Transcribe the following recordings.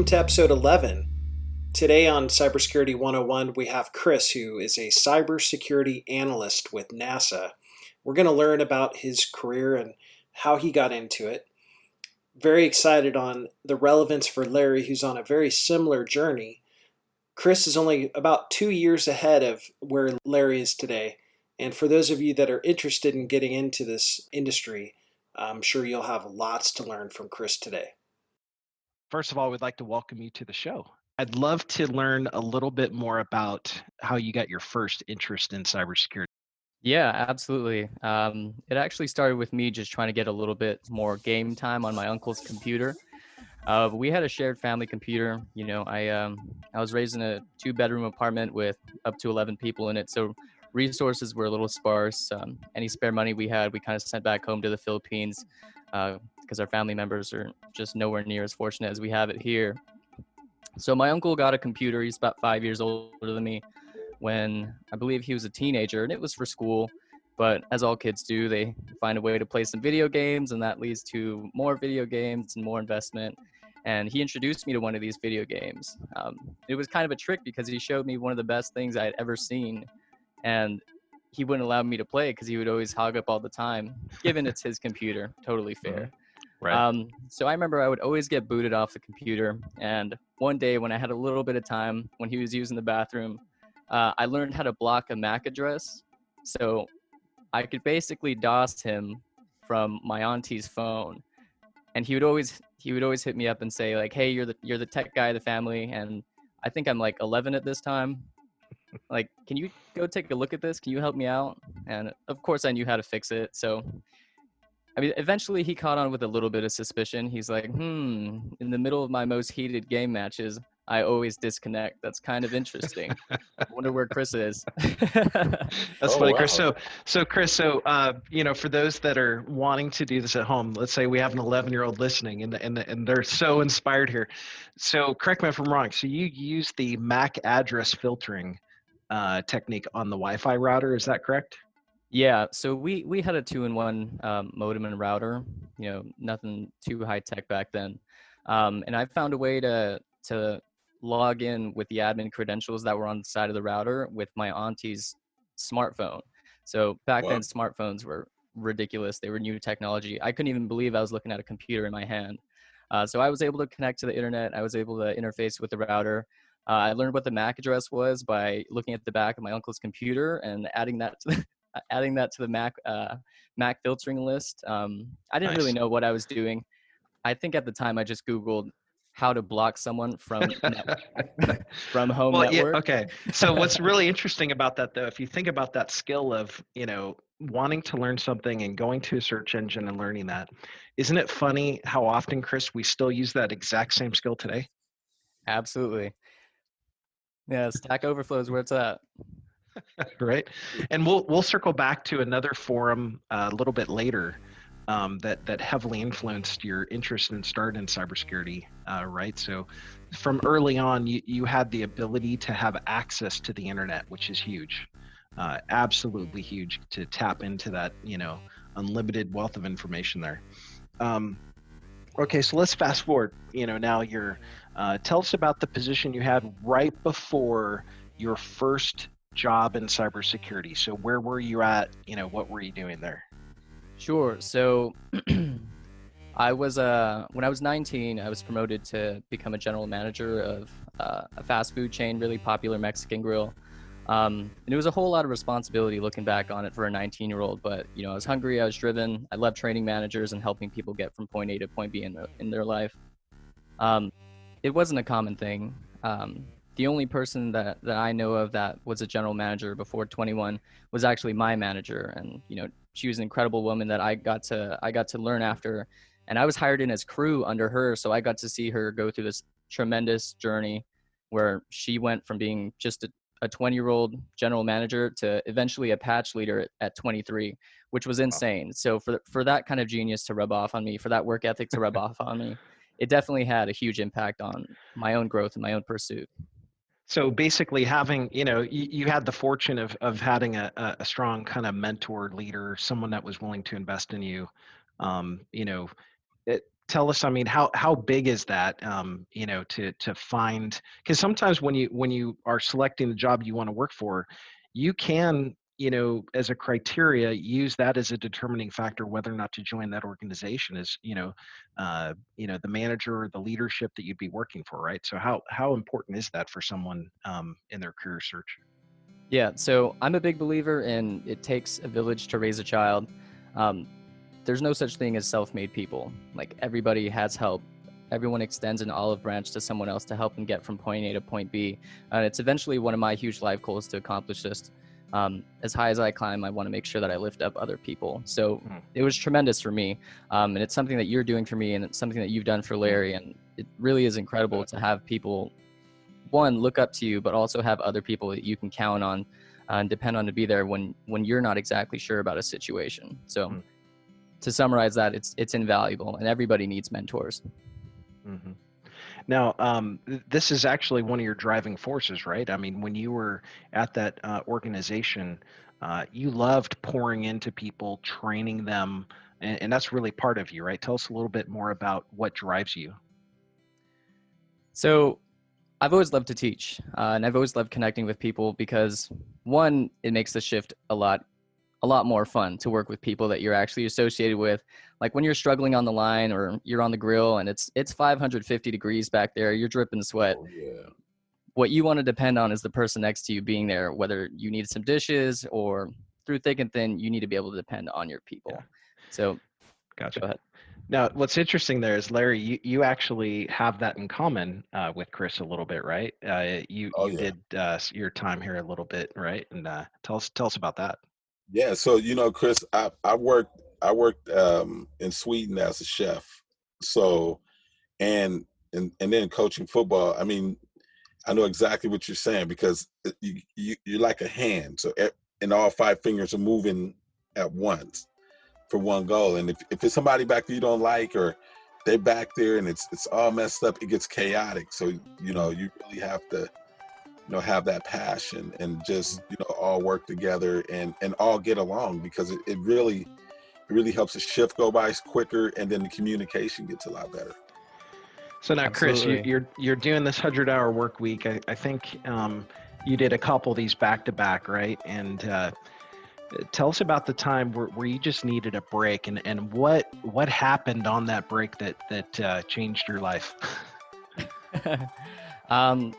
to episode 11. Today on Cybersecurity 101, we have Kris, who is a cybersecurity analyst with NASA. We're going to learn about his career and how he got into it. Very excited on the relevance for Larry, who's on a very similar journey. Kris is only about 2 years ahead of where Larry is today. And for those of you that are interested in getting into this industry, I'm sure you'll have lots to learn from Kris today. First of all, we'd like to welcome you to the show. I'd love to learn a little bit more about how you got your first interest in cybersecurity. Yeah, absolutely. It actually started with me just trying to get a little bit more game time on my uncle's computer. We had a shared family computer. I was raised in a 2-bedroom apartment with up to 11 people in it, so resources were a little sparse. Any spare money we had, we kind of sent back home to the Philippines because our family members are just nowhere near as fortunate as we have it here. So my uncle got a computer. He's about 5 years older than me when I believe he was a teenager, and it was for school. But as all kids do, they find a way to play some video games, and that leads to more video games and more investment. And he introduced me to one of these video games. It was kind of a trick because he showed me one of the best things I had ever seen, and he wouldn't allow me to play because he would always hog up all the time, given it's his computer. Totally fair. Right. So I remember I would always get booted off the computer. And one day when I had a little bit of time, when he was using the bathroom, I learned how to block a MAC address. So I could basically DOS him from my auntie's phone. And he would always hit me up and say like, "Hey, you're the tech guy of the family, and I think I'm like 11 at this time. Like, can you go take a look at this? Can you help me out?" And of course I knew how to fix it. So I mean, eventually he caught on with a little bit of suspicion. He's like, in the middle of my most heated game matches, I always disconnect. That's kind of interesting. I wonder where Kris is. That's funny, wow. Kris. So Kris, for those that are wanting to do this at home, let's say we have an 11-year-old listening and they're so inspired here. So correct me if I'm wrong. So you use the MAC address filtering technique on the Wi-Fi router, is that correct? Yeah, so we had a 2-in-1 modem and router, nothing too high tech back then. And I found a way to log in with the admin credentials that were on the side of the router with my auntie's smartphone. So back then smartphones were ridiculous. They were new technology. I couldn't even believe I was looking at a computer in my hand. So I was able to connect to the internet. I was able to interface with the router. I learned what the MAC address was by looking at the back of my uncle's computer and adding that to the Mac filtering list. I didn't really know what I was doing. I think at the time I just Googled how to block someone from from home network. Yeah, okay. So what's really interesting about that, though, if you think about that skill of wanting to learn something and going to a search engine and learning that, isn't it funny how often, Kris, we still use that exact same skill today? Absolutely. Yeah, Stack Overflow is where it's at. Right. And we'll circle back to another forum a little bit later that heavily influenced your interest in starting in cybersecurity, right? So from early on, you had the ability to have access to the internet, which is huge, absolutely huge, to tap into that, unlimited wealth of information there. Okay, so let's fast forward. Now you're, tell us about the position you had right before your first job in cybersecurity. So where were you at? What were you doing there? Sure. So I was when I was 19, I was promoted to become a general manager of a fast food chain, really popular Mexican grill. And it was a whole lot of responsibility looking back on it for a 19-year-old. But I was hungry, I was driven. I loved training managers and helping people get from point A to point B in their life. It wasn't a common thing. The only person that I know of that was a general manager before 21 was actually my manager, and she was an incredible woman that I got to learn after, and I was hired in as crew under her, so I got to see her go through this tremendous journey where she went from being just a 20-year-old general manager to eventually a patch leader at 23, which was insane. So for that kind of genius to rub off on me, for that work ethic to rub off on me, it definitely had a huge impact on my own growth and my own pursuit. So basically having, you had the fortune of having a strong kind of mentor leader, someone that was willing to invest in you. tell us, I mean, how big is that, to find, because sometimes when you are selecting the job you want to work for, you can, as a criteria, use that as a determining factor whether or not to join that organization is, the manager or the leadership that you'd be working for, right? So how important is that for someone in their career search? Yeah, so I'm a big believer in it takes a village to raise a child. Um, there's no such thing as self-made people. Like everybody has help. Everyone extends an olive branch to someone else to help them get from point A to point B. And it's eventually one of my huge life goals to accomplish this. As high as I climb, I want to make sure that I lift up other people. So it was tremendous for me. And it's something that you're doing for me, and it's something that you've done for Larry. And it really is incredible to have people, one, look up to you, but also have other people that you can count on and depend on to be there when you're not exactly sure about a situation. So to summarize that, it's invaluable, and everybody needs mentors. Mm-hmm. Now, this is actually one of your driving forces, right? I mean, when you were at that organization, you loved pouring into people, training them, and that's really part of you, right? Tell us a little bit more about what drives you. So I've always loved to teach, and I've always loved connecting with people because, one, it makes the shift a lot more fun to work with people that you're actually associated with. Like when you're struggling on the line or you're on the grill and it's 550 degrees back there, you're dripping sweat. Oh, yeah. What you want to depend on is the person next to you being there, whether you need some dishes or through thick and thin, you need to be able to depend on your people. Yeah. So Gotcha. go ahead. Now, what's interesting there is, Larry, you actually have that in common with Kris a little bit, right? You did your time here a little bit, right? And tell us about that. Yeah. So Kris, I worked in Sweden as a chef. So and then coaching football. I mean, I know exactly what you're saying because you're like a hand. So and all five fingers are moving at once for one goal. And if it's somebody back there you don't like, or they're back there and it's all messed up, it gets chaotic. So you really have to have that passion and just all work together and all get along, because it really helps the shift go by quicker, and then the communication gets a lot better. So now, Kris, Absolutely. you're doing this 100-hour work week. I think you did a couple of these back to back, right? And tell us about the time where you just needed a break, and what happened on that break that changed your life.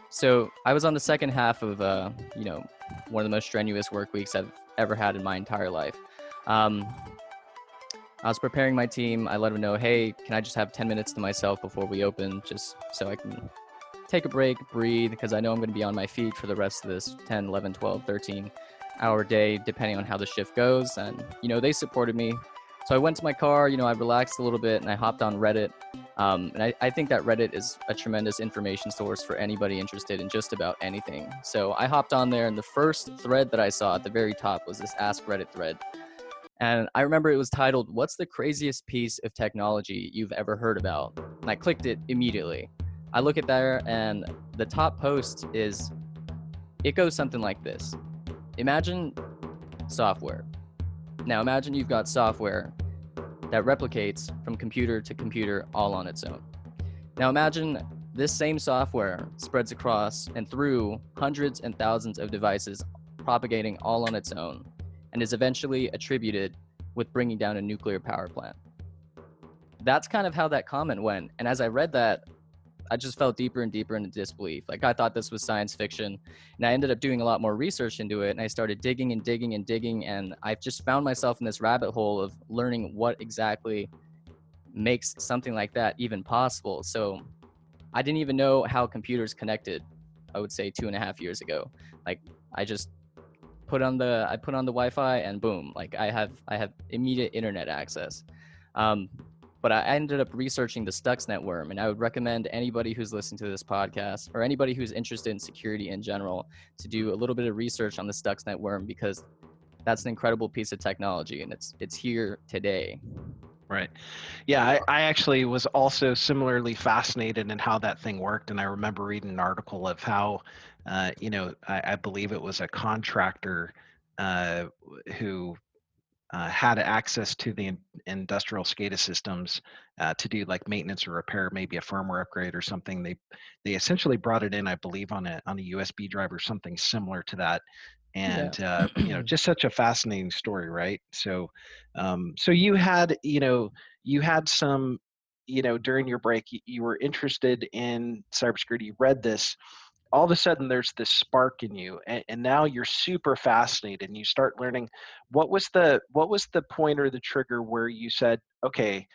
So I was on the second half of one of the most strenuous work weeks I've ever had in my entire life. I was preparing my team. I let them know, hey, can I just have 10 minutes to myself before we open, just so I can take a break, breathe, because I know I'm going to be on my feet for the rest of this 10, 11, 12, 13 hour day, depending on how the shift goes. And, they supported me. So I went to my car, I relaxed a little bit, and I hopped on Reddit. And I think that Reddit is a tremendous information source for anybody interested in just about anything. So I hopped on there, and the first thread that I saw at the very top was this Ask Reddit thread. And I remember it was titled, "What's the craziest piece of technology you've ever heard about?" And I clicked it immediately. I look at there, and the top post it goes something like this. Imagine software. Now imagine you've got software that replicates from computer to computer all on its own. Now imagine this same software spreads across and through hundreds and thousands of devices, propagating all on its own, and is eventually attributed with bringing down a nuclear power plant. That's kind of how that comment went. And as I read that, I just fell deeper and deeper into disbelief. Like, I thought this was science fiction, and I ended up doing a lot more research into it, and I started digging and digging and digging, and I just found myself in this rabbit hole of learning what exactly makes something like that even possible. So I didn't even know how computers connected, I would say 2.5 years ago. Like, I just put on the Wi-Fi, and boom, like I have immediate internet access. But I ended up researching the Stuxnet worm, and I would recommend anybody who's listening to this podcast, or anybody who's interested in security in general, to do a little bit of research on the Stuxnet worm, because that's an incredible piece of technology, and it's here today. Right. Yeah, I actually was also similarly fascinated in how that thing worked. And I remember reading an article of how, I believe it was a contractor who had access to the industrial SCADA systems to do like maintenance or repair, maybe a firmware upgrade or something. They essentially brought it in, I believe, on a USB drive or something similar to that. Yeah. And just such a fascinating story, right? So, so you had you had some during your break, you were interested in cybersecurity. You read this, all of a sudden there's this spark in you, and now you're super fascinated and you start learning. What was the point or the trigger where you said, okay,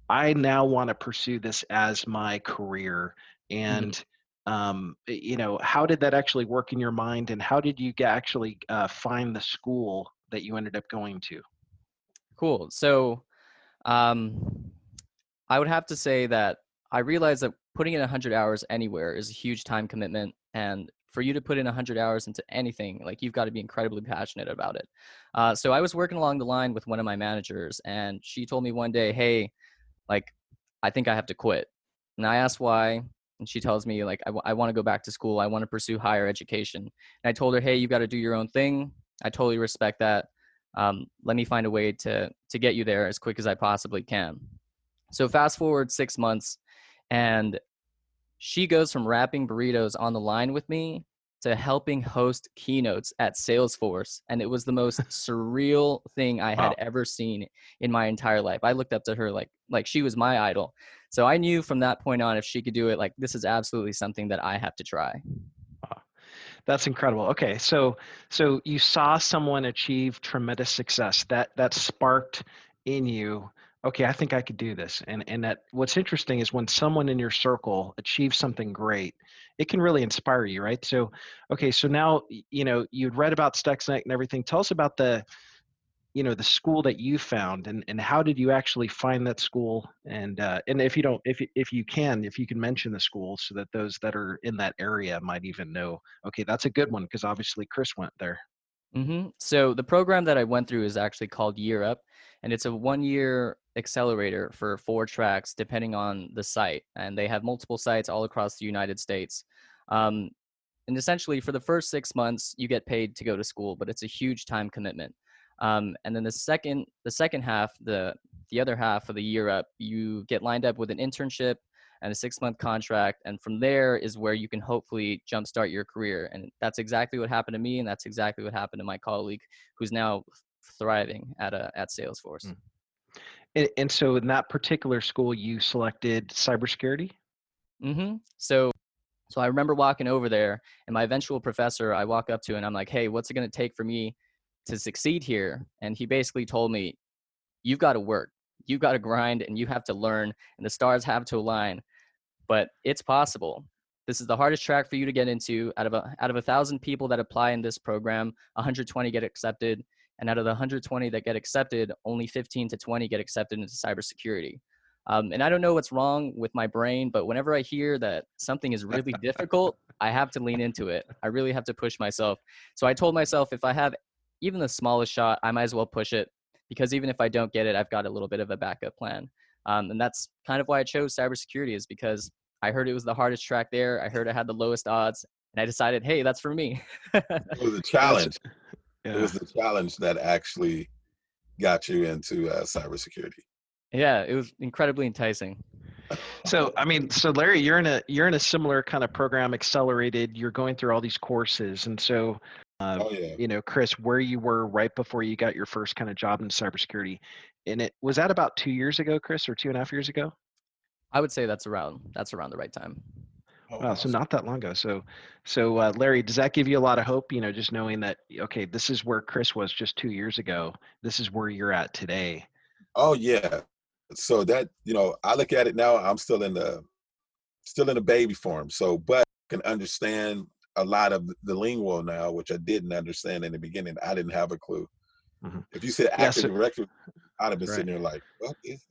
I now want to pursue this as my career? Mhm. And how did that actually work in your mind, and how did you actually find the school that you ended up going to? Cool. So, um, I would have to say that I realized that putting in 100 hours anywhere is a huge time commitment. And for you to put in 100 hours into anything, like you've got to be incredibly passionate about it. So I was working along the line with one of my managers, and she told me one day, hey, like, I think I have to quit. And I asked why. And she tells me, like, I want to go back to school. I want to pursue higher education. And I told her, hey, you got to do your own thing. I totally respect that. Let me find a way to get you there as quick as I possibly can. So fast forward 6 months, and she goes from wrapping burritos on the line with me to helping host keynotes at Salesforce. And it was the most surreal thing I had Wow. ever seen in my entire life. I looked up to her like she was my idol. So I knew from that point on, if she could do it, like this is absolutely something that I have to try. Wow. That's incredible. Okay, so you saw someone achieve tremendous success. That sparked in you, okay, I think I could do this. And that what's interesting is when someone in your circle achieves something great, it can really inspire you, right? So, okay, so now you'd read about Stuxnet and everything. Tell us about the school that you found, and how did you actually find that school? And if you don't, if you can mention the school so that those that are in that area might even know, okay, that's a good one, because obviously Kris went there. So the program that I went through is actually called Year Up, and it's a 1 year accelerator for 4 tracks, depending on the site. And they have multiple sites all across the United States. Um, and essentially, for the first 6 months, you get paid to go to school, but it's a huge time commitment. And then the second half, the other half of the Year Up, you get lined up with an internship and a 6 month contract. And from there is where you can hopefully jumpstart your career. And that's exactly what happened to me. And that's exactly what happened to my colleague who's now thriving at Salesforce. Mm. And so in that particular school, you selected cybersecurity? So I remember walking over there, and my eventual professor, I walk up to and I'm like, hey, what's it going to take for me to succeed here? And he basically told me, you've got to work, you've got to grind, and you have to learn, and the stars have to align. But it's possible. This is the hardest track for you to get into. Out of 1,000 people that apply in this program, 120 get accepted, and out of the 120 that get accepted, only 15 to 20 get accepted into cybersecurity. And I don't know what's wrong with my brain, but whenever I hear that something is really difficult, I have to lean into it. I really have to push myself. So I told myself, if I have even the smallest shot, I might as well push it, because even if I don't get it, I've got a little bit of a backup plan. And that's kind of why I chose cybersecurity, is because I heard it was the hardest track there. I heard it had the lowest odds, and I decided, hey, that's for me. It was a That's challenge. It yeah. was the challenge that actually got you into cybersecurity. Yeah, it was incredibly enticing. So I mean, so Larry, you're in a similar kind of program, accelerated. You're going through all these courses, and so Oh yeah. Kris, where you were right before you got your first kind of job in cybersecurity, and it was that about 2 years ago, Kris, or 2.5 years ago? I would say that's around the right time. Oh, Wow, so awesome. not that long ago. So Larry, does that give you a lot of hope? Just knowing that, okay, this is where Kris was just 2 years ago. This is where you're at today. Oh yeah. So that, I look at it now, I'm still in the baby form. So, but I can understand a lot of the lingo now, which I didn't understand in the beginning. I didn't have a clue. Mhm. If you said Yeah, active so directory, I'd have been right. sitting there like, what is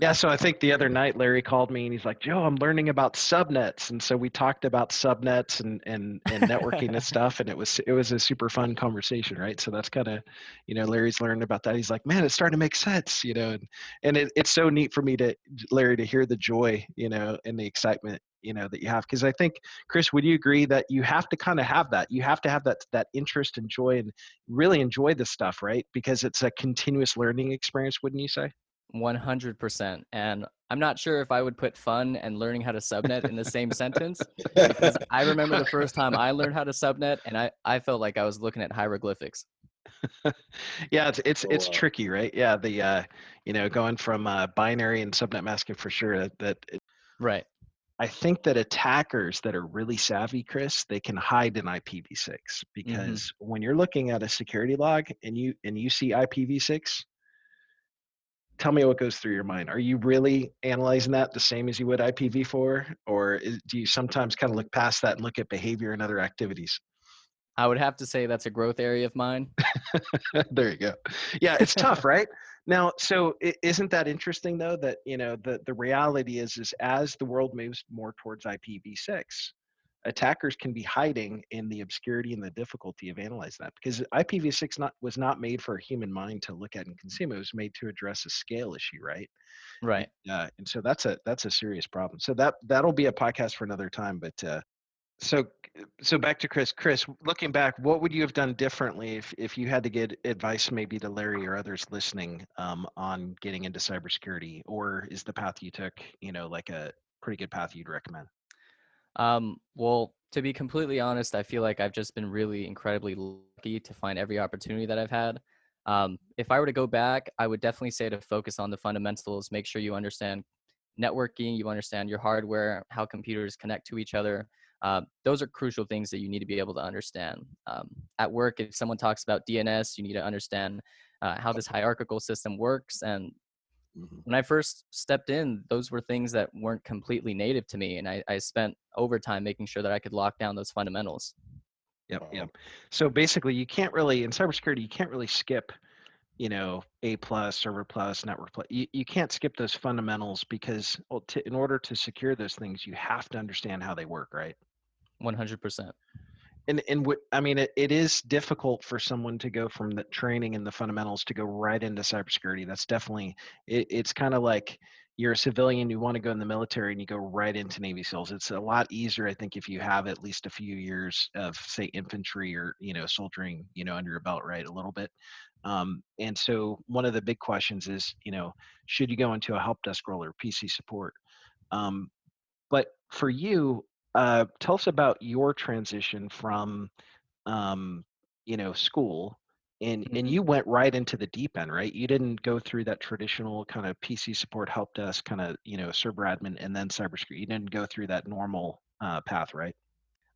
Yeah, so I think the other night Larry called me and he's like, Joe, I'm learning about subnets. And so we talked about subnets and networking and stuff. And it was a super fun conversation, right? So that's kind of, Larry's learned about that. He's like, man, it's starting to make sense, and it's so neat for me Larry, to hear the joy, and the excitement, that you have? Because I think, Kris, would you agree that you have to kind of have that? You have to have that interest and joy and really enjoy this stuff, right? Because it's a continuous learning experience, wouldn't you say? 100%. And I'm not sure if I would put fun and learning how to subnet in the same sentence, because I remember the first time I learned how to subnet, and I felt like I was looking at hieroglyphics. Yeah, it's Oh, wow. tricky, right? Yeah, going from binary and subnet masking for sure. Right. I think that attackers that are really savvy, Kris, they can hide in IPv6 Mm-hmm. because when you're looking at a security log and you see IPv6, tell me what goes through your mind. Are you really analyzing that the same as you would IPv4, or do you sometimes kind of look past that and look at behavior and other activities? I would have to say that's a growth area of mine. There you go. Yeah, it's tough, right? Now, so isn't that interesting though that the reality is as the world moves more towards IPv6, attackers can be hiding in the obscurity and the difficulty of analyzing that because IPv6 was not made for a human mind to look at and consume. It was made to address a scale issue, right? Right. And so that's a serious problem. So that'll be a podcast for another time. But so so back to Kris. Kris, looking back, what would you have done differently if you had to get advice maybe to Larry or others listening on getting into cybersecurity, or is the path you took, like a pretty good path you'd recommend? Well, to be completely honest, I feel like I've just been really incredibly lucky to find every opportunity that I've had. If I were to go back, I would definitely say to focus on the fundamentals, make sure you understand networking, you understand your hardware, how computers connect to each other. Those are crucial things that you need to be able to understand. At work, if someone talks about DNS, you need to understand how this hierarchical system works. And Mhm. when I first stepped in, those were things that weren't completely native to me. And I spent overtime making sure that I could lock down those fundamentals. Yep, Wow. yep. So basically, you can't really in cybersecurity, you can't really skip, A plus, server plus, network plus. You can't skip those fundamentals because in order to secure those things, you have to understand how they work, right? 100%. And what I mean, it is difficult for someone to go from the training and the fundamentals to go right into cybersecurity. That's definitely it's kind of like you're a civilian, you want to go in the military, and you go right into Navy SEALs. It's a lot easier, I think, if you have at least a few years of, say, infantry or soldiering, under your belt, right, a little bit. And so one of the big questions is, should you go into a help desk role or PC support? Um, but for you, tell us about your transition from, school, and Mhm. you went right into the deep end, right? You didn't go through that traditional kind of PC support, help desk, kind of, server admin, and then cybersecurity. You didn't go through that normal path, right?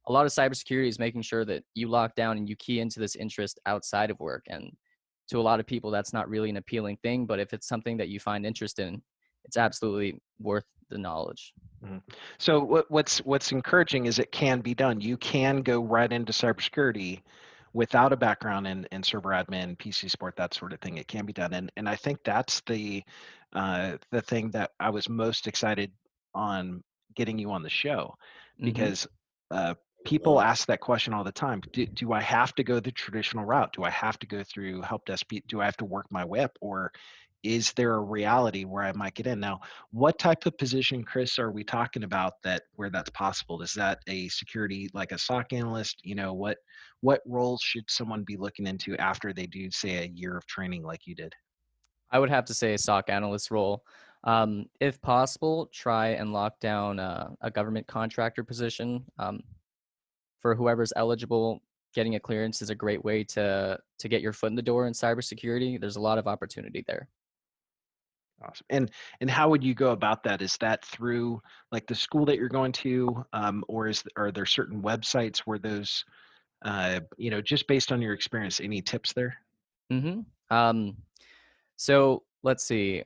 A lot of cybersecurity is making sure that you lock down and you key into this interest outside of work. And to a lot of people, that's not really an appealing thing. But if it's something that you find interest in, it's absolutely worth the knowledge. Mhm. So what's encouraging is it can be done. You can go right into cybersecurity without a background in server admin, PC support, that sort of thing. It can be done, and I think that's the thing that I was most excited on getting you on the show, Hmm. because people Wow. ask that question all the time. Do I have to go the traditional route? Do I have to go through help desk? Do I have to work my way up, or is there a reality where I might get in now? What type of position, Kris, are we talking about that where that's possible? Is that a security like a SOC analyst? What roles should someone be looking into after they do, say, a year of training like you did? I would have to say a SOC analyst role. If possible, try and lock down a government contractor position. For whoever's eligible, getting a clearance is a great way to get your foot in the door in cybersecurity. There's a lot of opportunity there. Awesome. And how would you go about that? Is that through like the school that you're going to, or are there certain websites where those, just based on your experience, any tips there? Hmm. So let's see.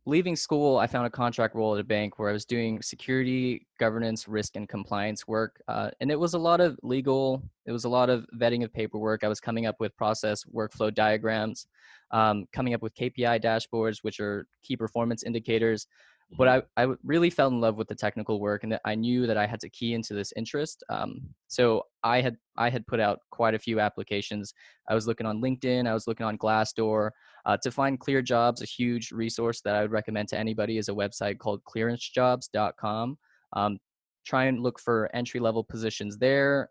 Leaving school, I found a contract role at a bank where I was doing security, governance, risk, and compliance work. And it was a lot of legal, it was a lot of vetting of paperwork. I was coming up with process workflow diagrams, coming up with KPI dashboards, which are key performance indicators. But Mhm. I really fell in love with the technical work, and that I knew that I had to key into this interest. So I had put out quite a few applications. I was looking on LinkedIn, I was looking on Glassdoor. To find clear jobs, a huge resource that I would recommend to anybody is a website called clearancejobs.com. try and look for entry-level positions there.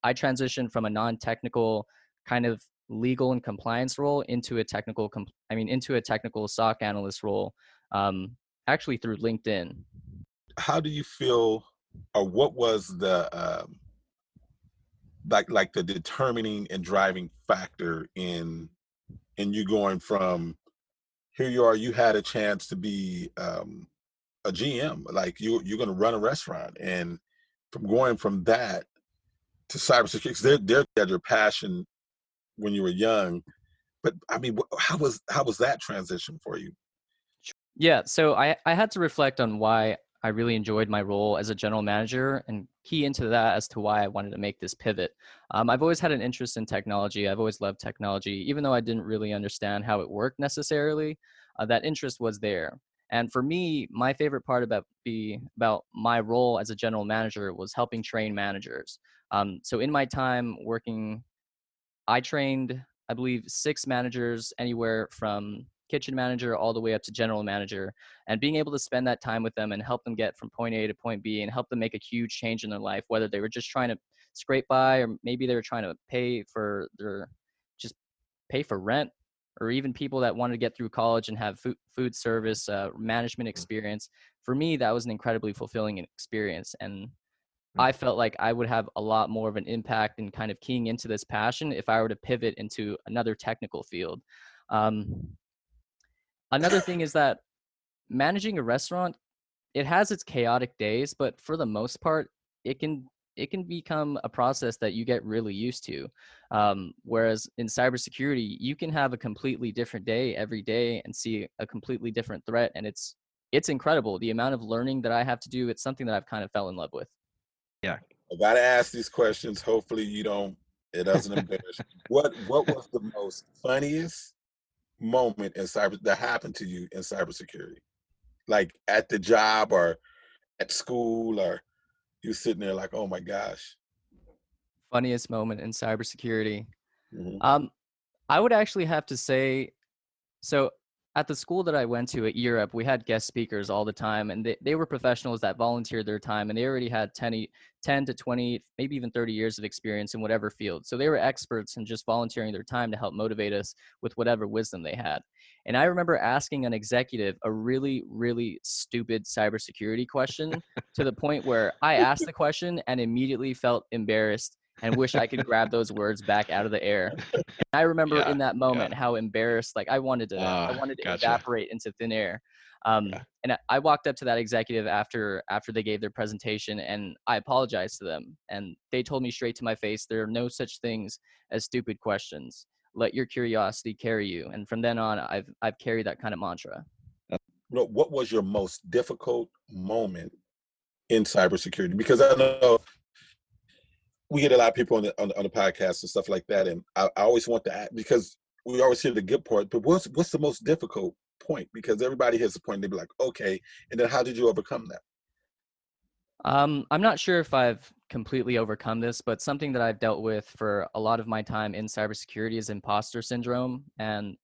I transitioned from a non-technical kind of legal and compliance role into a technical, into a technical SOC analyst role, actually through LinkedIn. How do you feel, or what was the like the determining and driving factor in you going from here you are, you had a chance to be a GM, like you're going to run a restaurant, and from going from that to cybersecurity, 'cause they're had your passion when you were young, but I mean, how was that transition for you? Yeah, so I had to reflect on why I really enjoyed my role as a general manager and key into that as to why I wanted to make this pivot. I've always had an interest in technology. I've always loved technology, even though I didn't really understand how it worked necessarily. That interest was there. And for me, my favorite part about my role as a general manager was helping train managers. So in my time working, I trained, I believe, 6 managers, anywhere from kitchen manager all the way up to general manager. And being able to spend that time with them and help them get from point A to point B and help them make a huge change in their life, whether they were just trying to scrape by, or maybe they were trying to just pay for rent, or even people that wanted to get through college and have food service management experience. For me, that was an incredibly fulfilling experience. And I felt like I would have a lot more of an impact in kind of keying into this passion if I were to pivot into another technical field. Um, Another thing is that managing a restaurant, it has its chaotic days, but for the most part, it can it can become a process that you get really used to. Whereas in cybersecurity, you can have a completely different day every day and see a completely different threat, and it's incredible the amount of learning that I have to do. It's something that I've kind of fell in love with. Yeah. I gotta ask these questions. Hopefully, it doesn't embarrass you. What was the most funniest moment in cyber that happened to you in cybersecurity? Like at the job or at school, or you sitting there like, oh my gosh. Funniest moment in cybersecurity. Mhm. Um, I would actually have to say, so at the school that I went to at Europe, we had guest speakers all the time, and they were professionals that volunteered their time, and they already had 10 to 20, maybe even 30 years of experience in whatever field. So they were experts in just volunteering their time to help motivate us with whatever wisdom they had. And I remember asking an executive a really, really stupid cybersecurity question, to the point where I asked the question and immediately felt embarrassed and wish I could grab those words back out of the air. I remember Yeah. in that Yeah. moment how embarrassed, like I wanted to Gotcha. evaporate into thin air. Yeah. And I walked up to that executive after they gave their presentation, and I apologized to them. And they told me straight to my face, there are no such things as stupid questions. Let your curiosity carry you. And from then on, I've carried that kind of mantra. What was your most difficult moment in cybersecurity? Because I know we get a lot of people on the podcast and stuff like that, and I always want to ask, because we always hear the good part, but what's the most difficult point? Because everybody has a point. They be like, okay, and then how did you overcome that? I'm not sure if I've completely overcome this, but something that I've dealt with for a lot of my time in cybersecurity is imposter syndrome. And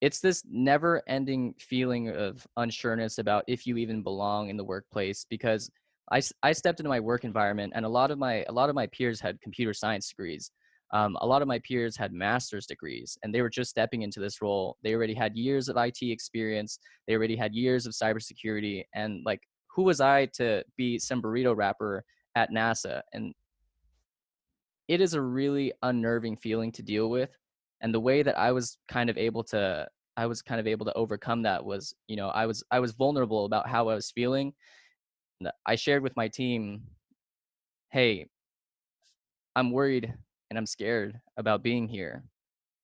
it's this never ending feeling of unsureness about if you even belong in the workplace, because I stepped into my work environment, and a lot of my peers had computer science degrees. A lot of my peers had master's degrees, and they were just stepping into this role. They already had years of IT experience. They already had years of cybersecurity. And like, who was I to be some burrito wrapper at NASA? And it is a really unnerving feeling to deal with. And the way that I was kind of able to overcome that was, I was vulnerable about how I was feeling. And I shared with my team, hey, I'm worried and I'm scared about being here.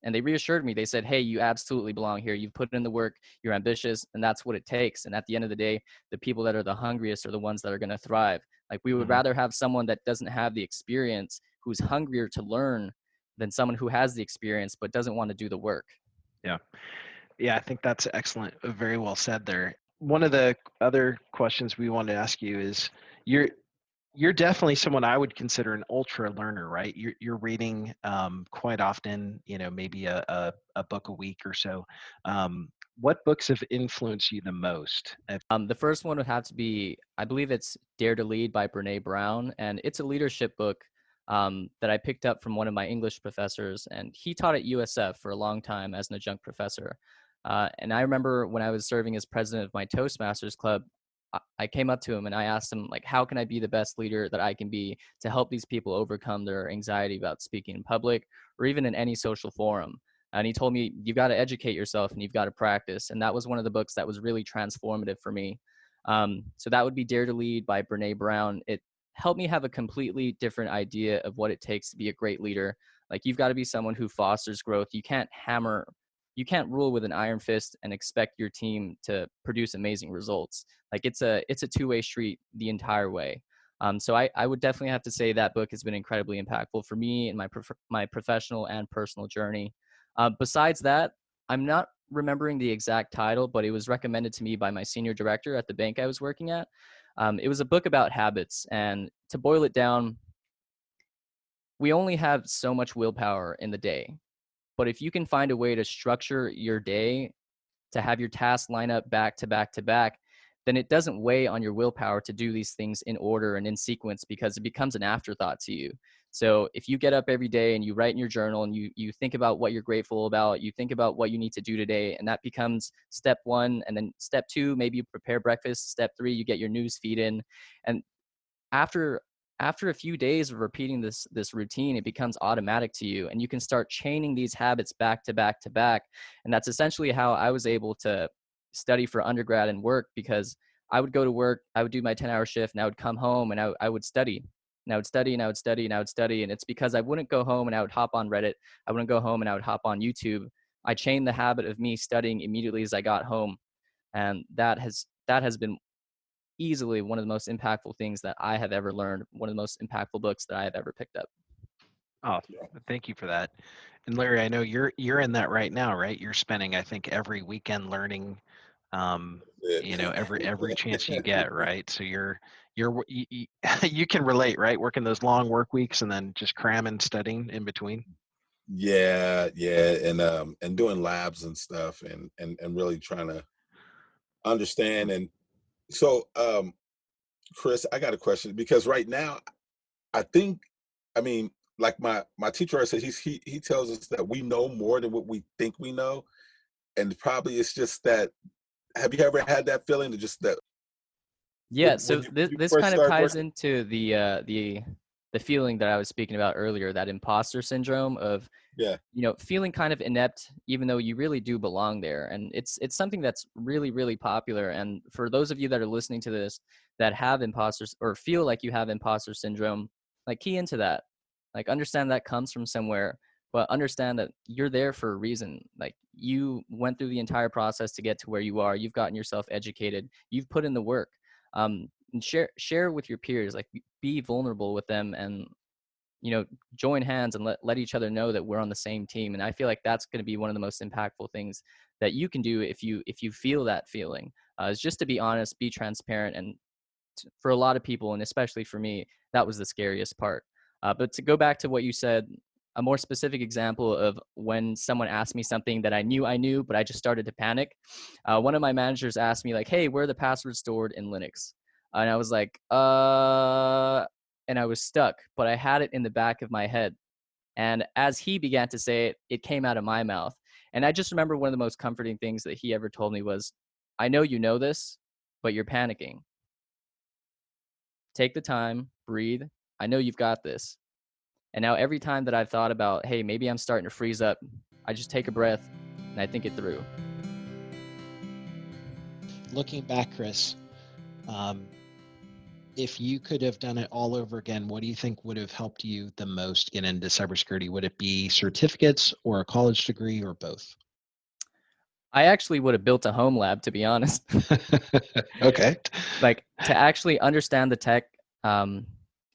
And they reassured me. They said, hey, you absolutely belong here. You've put in the work, you're ambitious, and that's what it takes. And at the end of the day, the people that are the hungriest are the ones that are going to thrive. Like, we would Mhm. rather have someone that doesn't have the experience, who's hungrier to learn, than someone who has the experience but doesn't want to do the work. Yeah. Yeah, I think that's excellent. Very well said there. One of the other questions we wanted to ask you is, you're you're definitely someone I would consider an ultra learner, right? You're reading quite often, maybe a book a week or so. what books have influenced you the most? The first one would have to be, I believe it's Dare to Lead by Brene Brown, and it's a leadership book that I picked up from one of my English professors, and he taught at USF for a long time as an adjunct professor. And I remember when I was serving as president of my Toastmasters club, I came up to him and I asked him, like, how can I be the best leader that I can be to help these people overcome their anxiety about speaking in public or even in any social forum? And he told me, you've got to educate yourself and you've got to practice. And that was one of the books that was really transformative for me. So that would be Dare to Lead by Brene Brown. It helped me have a completely different idea of what it takes to be a great leader. Like, you've got to be someone who fosters growth. You can't rule with an iron fist and expect your team to produce amazing results. Like, it's a two-way street the entire way. So I would definitely have to say that book has been incredibly impactful for me in my professional and personal journey. Besides that, I'm not remembering the exact title, but it was recommended to me by my senior director at the bank I was working at. It was a book about habits. And to boil it down, we only have so much willpower in the day. But if you can find a way to structure your day to have your tasks line up back to back to back, then it doesn't weigh on your willpower to do these things in order and in sequence because it becomes an afterthought to you. So if you get up every day and you write in your journal and you think about what you're grateful about, you think about what you need to do today, and that becomes step one. And then step two, maybe you prepare breakfast. Step three, you get your news feed in. And after a few days of repeating this routine, it becomes automatic to you, and you can start chaining these habits back to back to back. And that's essentially how I was able to study for undergrad and work, because I would go to work, I would do my 10-hour shift, and I would come home and I would study. And I would study and I would study and I would study. And it's because I wouldn't go home and I would hop on Reddit. I wouldn't go home and I would hop on YouTube. I chained the habit of me studying immediately as I got home. And that has been easily one of the most impactful things that I have ever learned, one of the most impactful books that I have ever picked up. Oh, thank you for that. And Larry, I know you're in that right now, right? You're spending, I think, every weekend learning, every chance you get, right? So you can relate, right? Working those long work weeks and then just cramming, studying in between. Yeah, and doing labs and stuff, and really trying to understand. And so, Kris, I got a question, because right now, I think, I mean, like my teacher always said, he tells us that we know more than what we think we know, and probably it's just that. Have you ever had that feeling to just that Yeah, when so you this first kind of started ties working? into the feeling that I was speaking about earlier, that imposter syndrome of, Yeah, feeling kind of inept even though you really do belong there. And it's something that's really, really popular. And for those of you that are listening to this that have imposters or feel like you have imposter syndrome, like, key into that. Like, understand that comes from somewhere, but understand that you're there for a reason. Like, you went through the entire process to get to where you are. You've gotten yourself educated. You've put in the work. And share with your peers, like, be vulnerable with them, and join hands and let each other know that we're on the same team. And I feel like that's going to be one of the most impactful things that you can do if you feel that feeling, is just to be honest, be transparent. And for a lot of people, and especially for me, that was the scariest part. But to go back to what you said, a more specific example of when someone asked me something that I knew, but I just started to panic. One of my managers asked me, like, hey, where are the passwords stored in Linux? And I was like, and I was stuck, but I had it in the back of my head. And as he began to say it, it came out of my mouth. And I just remember one of the most comforting things that he ever told me was, I know you know this, but you're panicking. Take the time, breathe. I know you've got this. And now every time that I've thought about, hey, maybe I'm starting to freeze up, I just take a breath and I think it through. Looking back, Kris, if you could have done it all over again, what do you think would have helped you the most get into cybersecurity? Would it be certificates or a college degree or both? I actually would have built a home lab, to be honest. Okay. Like, to actually understand the tech,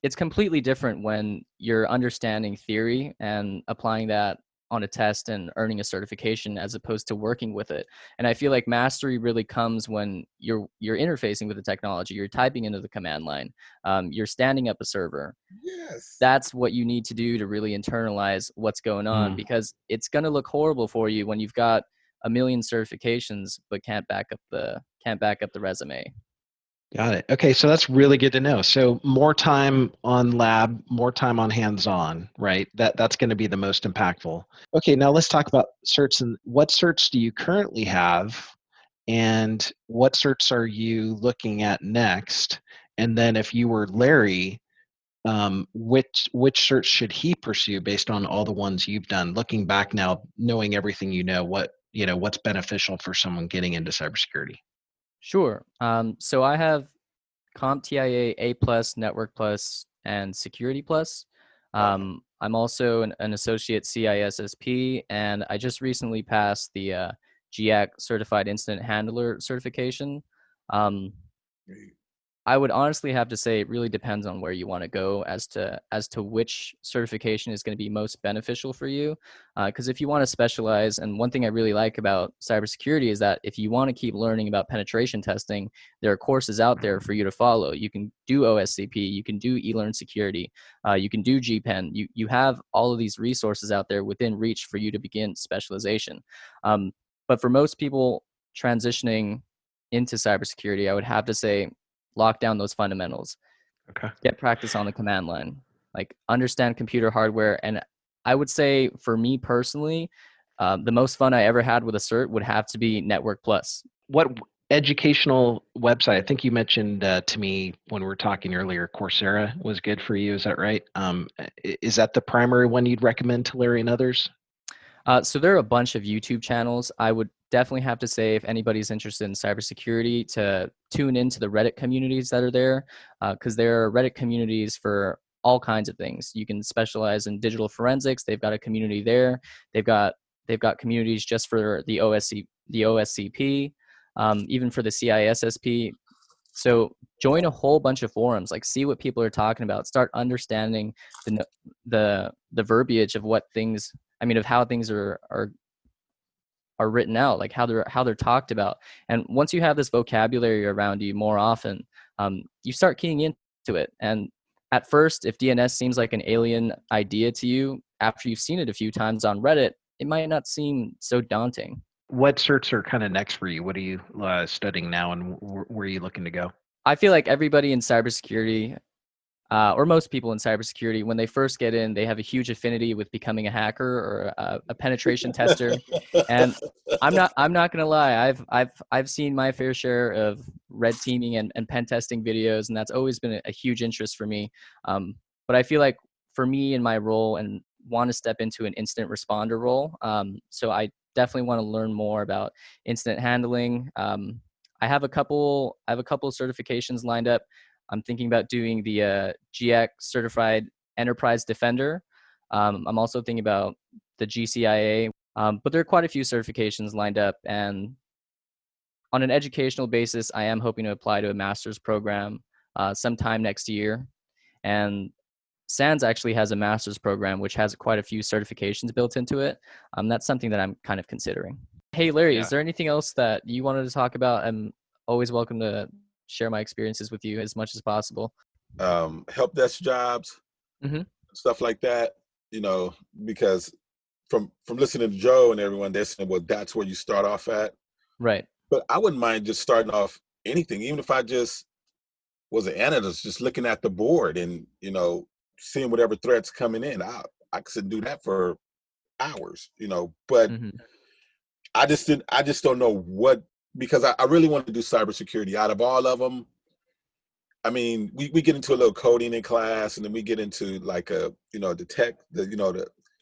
it's completely different when you're understanding theory and applying that on a test and earning a certification, as opposed to working with it. And I feel like mastery really comes when you're interfacing with the technology, you're typing into the command line, you're standing up a server. yes, That's what you need to do to really internalize what's going on, because it's going to look horrible for you when you've got a million certifications, but can't back up the resume. Got it. Okay, so that's really good to know. So more time on lab, more time on hands-on, right? That's going to be the most impactful. Okay, now let's talk about certs. And what certs do you currently have, and what certs are you looking at next? And then if you were Larry, which certs should he pursue based on all the ones you've done? Looking back now, knowing everything you know, what's beneficial for someone getting into cybersecurity? Sure. So I have CompTIA A plus, Network plus, and Security plus. I'm also an associate CISSP, and I just recently passed the GIAC Certified Incident Handler certification. Um, I would honestly have to say it really depends on where you want to go as to which certification is going to be most beneficial for you. Because if you want to specialize, and one thing I really like about cybersecurity is that if you want to keep learning about penetration testing, there are courses out there for you to follow. You can do OSCP, you can do eLearn Security, you can do GPen. You have all of these resources out there within reach for you to begin specialization. But for most people transitioning into cybersecurity, I would have to say lock down those fundamentals. Okay. Get practice on the command line. Like understand computer hardware. And I would say for me personally, the most fun I ever had with a cert would have to be Network Plus. What educational website? I think you mentioned to me when we were talking earlier, Coursera was good for you. Is that right? Is that the primary one you'd recommend to Larry and others? So there are a bunch of YouTube channels. I would definitely have to say if anybody's interested in cybersecurity to tune into the Reddit communities that are there, because there are Reddit communities for all kinds of things. You can specialize in digital forensics. They've got a community there. They've got communities just for the OSCP, even for the CISSP. So join a whole bunch of forums, like see what people are talking about, start understanding the verbiage of what things, of how things are written out, like how they're talked about. And once you have this vocabulary around you more often, you start keying into it. And at first, if DNS seems like an alien idea to you, after you've seen it a few times on Reddit, it might not seem so daunting. What certs are kind of next for you? What are you studying now, and where are you looking to go? I feel like everybody in cybersecurity, or most people in cybersecurity, when they first get in, they have a huge affinity with becoming a hacker or a penetration tester. And I'm not gonna lie, I've seen my fair share of red teaming and pen testing videos, and that's always been a huge interest for me. But I feel like for me in my role, and want to step into an incident responder role, so I definitely want to learn more about incident handling. I have a couple certifications lined up. I'm thinking about doing the GIAC Certified Enterprise Defender. I'm also thinking about the GCIA, but there are quite a few certifications lined up. And on an educational basis, I am hoping to apply to a master's program sometime next year. And SANS actually has a master's program, which has quite a few certifications built into it. That's something that I'm kind of considering. Hey, Larry, Is there anything else that you wanted to talk about? I'm always welcome to share my experiences with you as much as possible. Help desk jobs, stuff like that, because from listening to Joe and everyone, they're saying, well, that's where you start off at. Right. But I wouldn't mind just starting off anything, even if I just was an analyst, just looking at the board and, seeing whatever threats coming in. I could do that for hours, but I just don't know what, because I really want to do cybersecurity. Out of all of them, I mean, we get into a little coding in class, and then we get into like the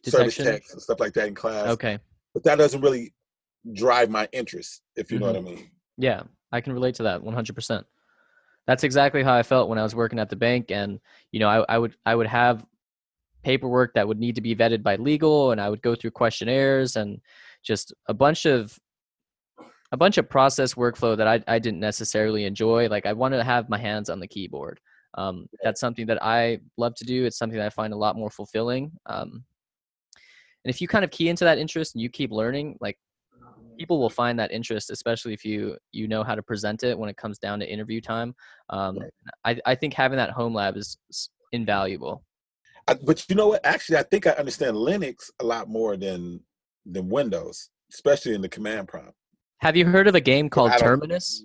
service techs and stuff like that in class. Okay. But that doesn't really drive my interest, if you know what I mean. Yeah, I can relate to that 100%. That's exactly how I felt when I was working at the bank. And, I would have paperwork that would need to be vetted by legal, and I would go through questionnaires and just a bunch of process workflow that I didn't necessarily enjoy. Like I wanted to have my hands on the keyboard. That's something that I love to do. It's something that I find a lot more fulfilling. And if you kind of key into that interest and you keep learning, like people will find that interest, especially if you know how to present it when it comes down to interview time. I think having that home lab is invaluable. But you know what? Actually, I think I understand Linux a lot more than Windows. especially in the command prompt. Have you heard of a game But called I don't. Terminus?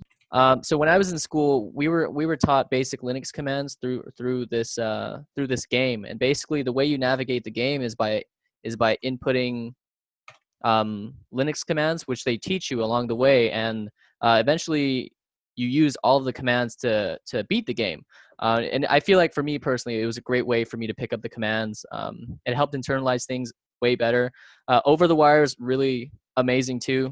So when I was in school, we were taught basic Linux commands through this game, and basically the way you navigate the game is by inputting Linux commands, which they teach you along the way, and eventually you use all of the commands to beat the game. And I feel like for me personally, it was a great way for me to pick up the commands. It helped internalize things way better. Over the wire is really amazing too,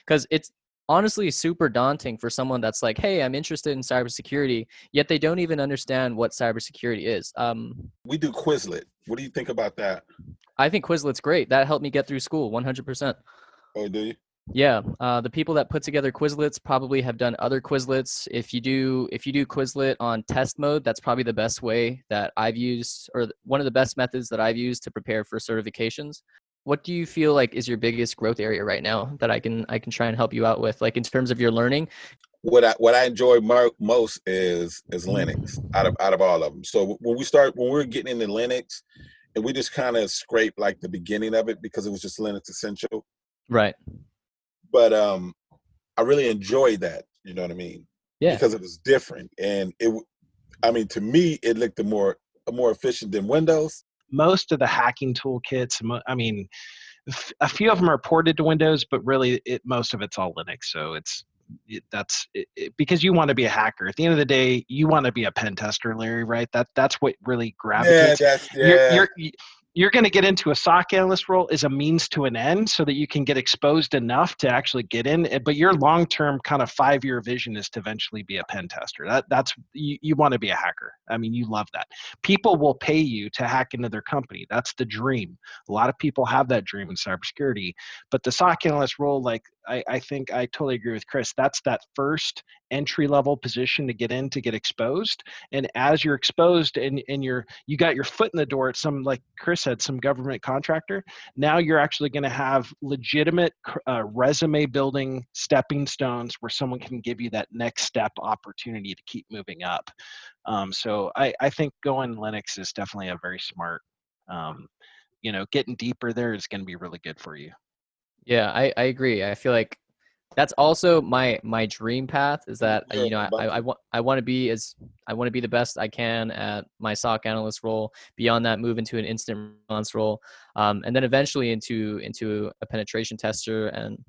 because it's honestly super daunting for someone that's like, hey, I'm interested in cybersecurity, yet they don't even understand what cybersecurity is. We do Quizlet. What do you think about that? I think Quizlet's great. That helped me get through school 100%. Oh, do you? Yeah, the people that put together Quizlets probably have done other Quizlets. If you do Quizlet on test mode, that's probably the best way that I've used, or one of the best methods that I've used to prepare for certifications. What do you feel like is your biggest growth area right now that I can try and help you out with, like in terms of your learning? What I enjoy most is Linux out of all of them. So when we're getting into Linux, and we just kind of scraped like the beginning of it because it was just Linux Essential. Right. But I really enjoyed that. You know what I mean? Yeah. Because it was different, and to me, it looked more efficient than Windows. Most of the hacking toolkits, a few of them are ported to Windows, but really most of it's all Linux. So because you want to be a hacker. At the end of the day, you want to be a pen tester, Larry, right? That's what really gravitates. You're going to get into a SOC analyst role as a means to an end so that you can get exposed enough to actually get in. But your long-term kind of 5-year vision is to eventually be a pen tester. That's you want to be a hacker. You love that. People will pay you to hack into their company. That's the dream. A lot of people have that dream in cybersecurity. But the SOC analyst role, like I think I totally agree with Kris. That's that first entry-level position to get in, to get exposed. And as you're exposed and you got your foot in the door at some, like Kris said, some government contractor, now you're actually going to have legitimate resume building stepping stones where someone can give you that next step opportunity to keep moving up. So I think going Linux is definitely a very smart, getting deeper there is going to be really good for you. Yeah, I agree. I feel like that's also my dream path, is that I want to be the best I can at my SOC analyst role. Beyond that, move into an incident response role, and then eventually into a penetration tester. And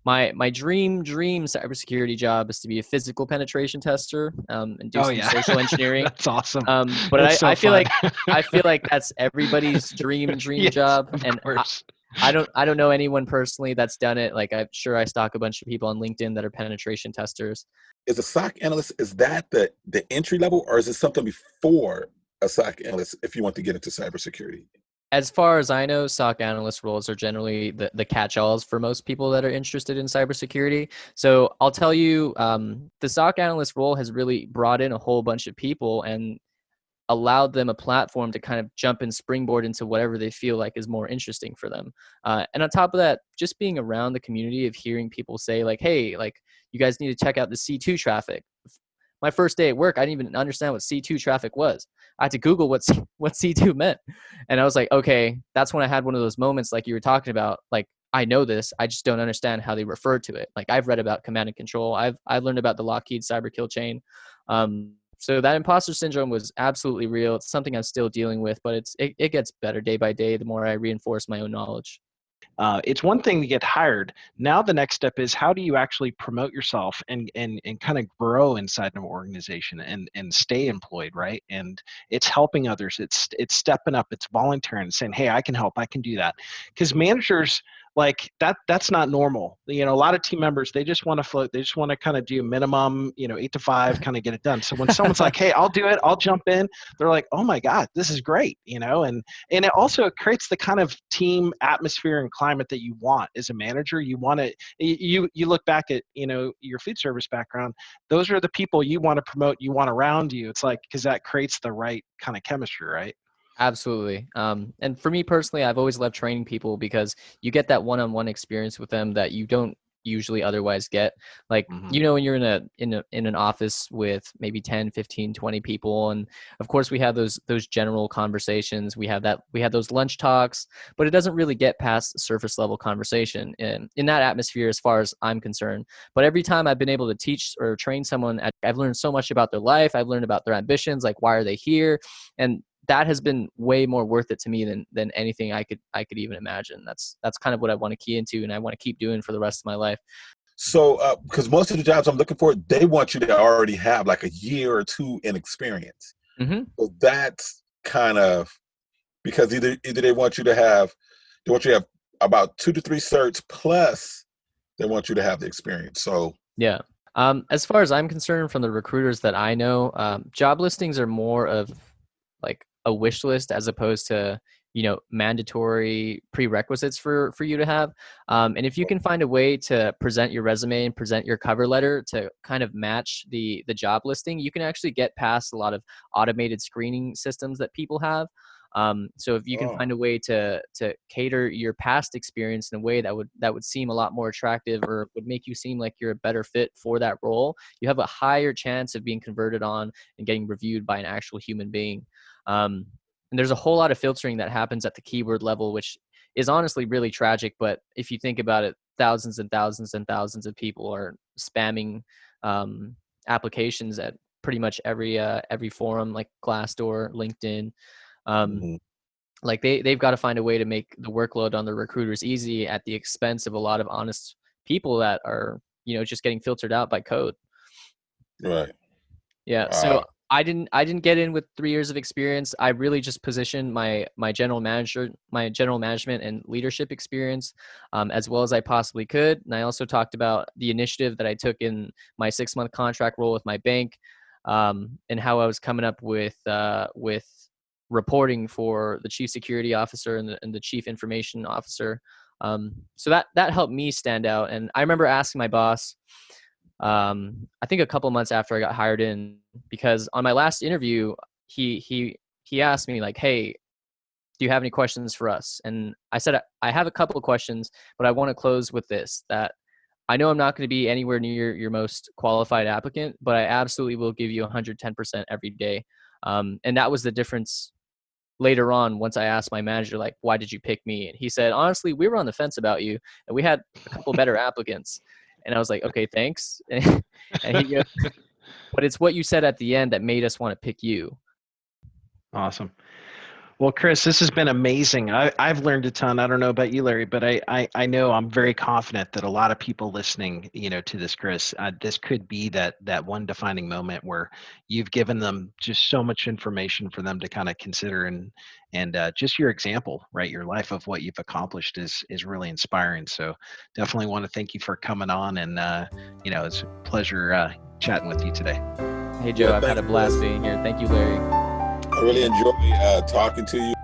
my dream cybersecurity job is to be a physical penetration tester, and do some social engineering. That's awesome. But that's I feel like that's everybody's dream yes, job. Of course. I don't know anyone personally that's done it. Like, I'm sure I stalk a bunch of people on LinkedIn that are penetration testers. Is a SOC analyst, is that the entry level, or is it something before a SOC analyst if you want to get into cybersecurity? As far as I know, SOC analyst roles are generally the catch-alls for most people that are interested in cybersecurity. So I'll tell you, the SOC analyst role has really brought in a whole bunch of people and allowed them a platform to kind of jump and springboard into whatever they feel like is more interesting for them. And on top of that, just being around the community of hearing people say like, hey, like, you guys need to check out the C2 traffic. My first day at work, I didn't even understand what C2 traffic was. I had to Google what C2 meant. And I was like, okay, that's when I had one of those moments like you were talking about. Like, I know this, I just don't understand how they refer to it. Like, I've read about command and control. I've learned about the Lockheed cyber kill chain. So that imposter syndrome was absolutely real. It's something I'm still dealing with, but it gets better day by day the more I reinforce my own knowledge. It's one thing to get hired. Now the next step is, how do you actually promote yourself and kind of grow inside an organization and stay employed, right? And it's helping others. It's stepping up. It's volunteering and saying, hey, I can help. I can do that. Because managers, like that's not normal. A lot of team members, they just want to float. They just want to kind of do minimum, 8 to 5, kind of get it done. So when someone's like, hey, I'll do it, I'll jump in, they're like, oh my God, this is great. And it also creates the kind of team atmosphere and climate that you want as a manager. You want to, you look back at, your food service background, those are the people you want to promote, you want around you. It's like, because that creates the right kind of chemistry, right? Absolutely. And for me personally, I've always loved training people because you get that one-on-one experience with them that you usually otherwise get. Like, Mhm. when you're in an office with maybe 10, 15, 20 people, and of course we have those general conversations. We had those lunch talks, but it doesn't really get past surface level conversation in that atmosphere as far as I'm concerned. But every time I've been able to teach or train someone, I've learned so much about their life. I've learned about their ambitions, like why are they here? And that has been way more worth it to me than anything I could even imagine. That's kind of what I want to key into, and I want to keep doing for the rest of my life. So, because most of the jobs I'm looking for, they want you to already have like a year or two in experience. Mm-hmm. So that's kind of because either they want you to have about 2 to 3 certs plus they want you to have the experience. So Yeah. As far as I'm concerned, from the recruiters that I know, job listings are more of like a wish list as opposed to, mandatory prerequisites for you to have. And if you can find a way to present your resume and present your cover letter to kind of match the job listing, you can actually get past a lot of automated screening systems that people have. So if you can find a way to cater your past experience in a way that would seem a lot more attractive, or would make you seem like you're a better fit for that role, you have a higher chance of being converted on and getting reviewed by an actual human being. And there's a whole lot of filtering that happens at the keyword level, which is honestly really tragic. But if you think about it, thousands and thousands and thousands of people are spamming applications at pretty much every forum, like Glassdoor, LinkedIn. mhm. Like they've got to find a way to make the workload on the recruiters easy at the expense of a lot of honest people that are, just getting filtered out by code. Right. Yeah. So I didn't get in with 3 years of experience. I really just positioned my general management and leadership experience as well as I possibly could. And I also talked about the initiative that I took in my 6-month contract role with my bank, and how I was coming up with reporting for the chief security officer and the chief information officer. So that helped me stand out. And I remember asking my boss, I think a couple months after I got hired in, because on my last interview, he asked me like, "Hey, do you have any questions for us?" And I said, "I have a couple of questions, but I want to close with this, that I know I'm not going to be anywhere near your most qualified applicant, but I absolutely will give you 110% every day." And that was the difference later on, once I asked my manager, like, "Why did you pick me?" And he said, "Honestly, we were on the fence about you, and we had a couple better applicants." And I was like, "Okay, thanks." And he goes, "But it's what you said at the end that made us want to pick you." Awesome. Well, Kris, this has been amazing. I've learned a ton. I don't know about you, Larry, but I know I'm very confident that a lot of people listening, to this, Kris, this could be that one defining moment where you've given them just so much information for them to kind of consider, and just your example, right? Your life of what you've accomplished is really inspiring. So definitely want to thank you for coming on, and it's a pleasure chatting with you today. Hey, Joe, Yeah, I've had a blast being here. Thank you, Larry. I really enjoy talking to you.